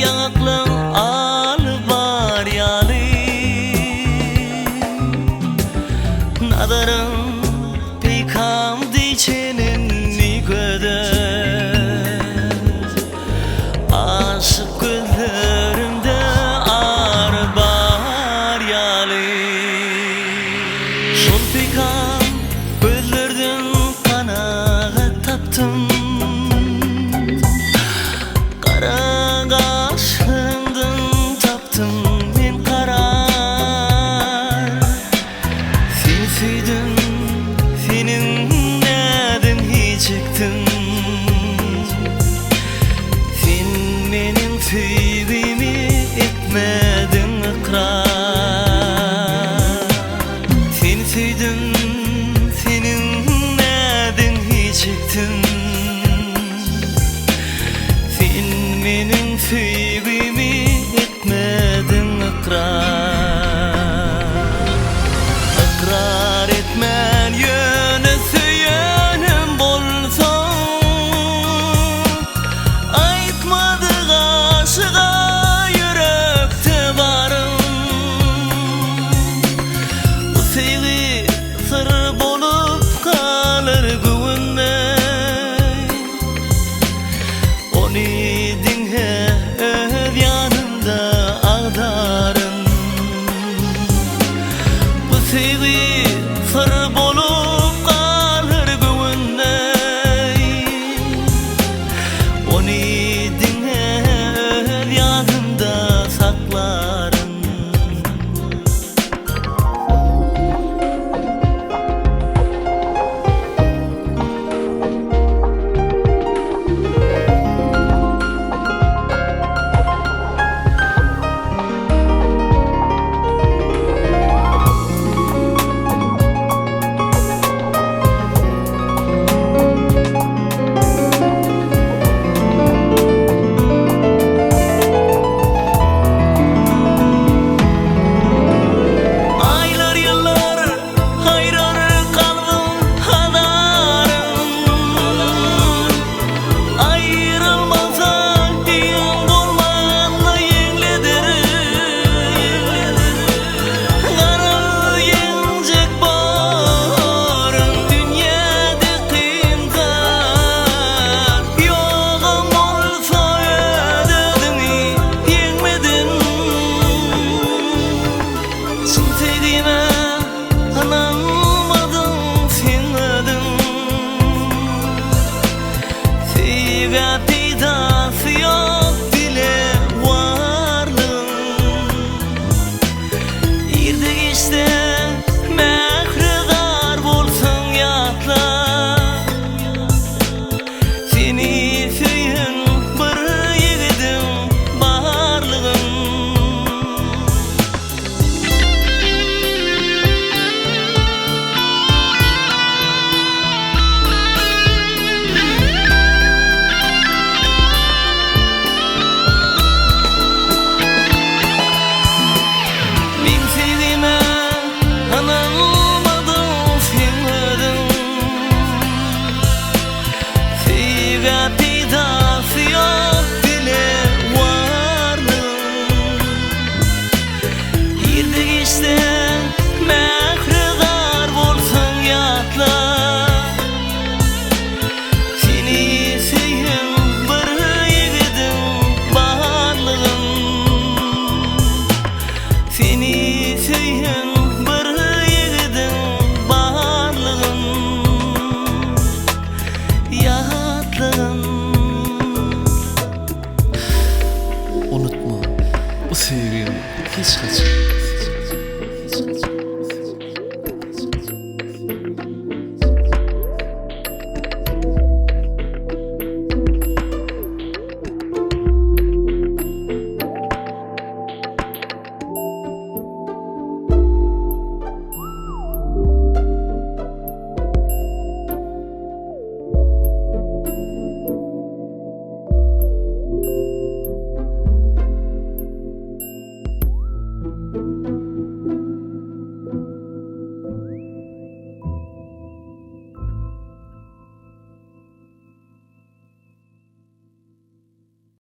Yanaklan al var yali Nadarım peykam diyeceğinin nigöde Aşık gözlerimde ar var yali Şol peykam gözlerden kanağa taptım Sevgimi etmedin ikrar Seni sevdim, senin neden hiç ektin Sen benim sevgimi etmedin ikrar İkrar etmen yöne söylenim bolsan yürekte varım Bu sevgi sır bolup kalır güvenmey Onu dinle öz yanımda ağdarım Bu sevgi sır bolup kalır güvenmey Onu Pidası yok dile varlığın İrdik işte mehredar bolsun yatla Seni söyün bir yiğidim barlığın Pidası yok dile varlığın İrdik işte mehredar bolsun yatla Seni söyün bir yiğidim barlığın Seni söyün bir yiğidim barlığın Unutma, bu sevgim hiç kaçır.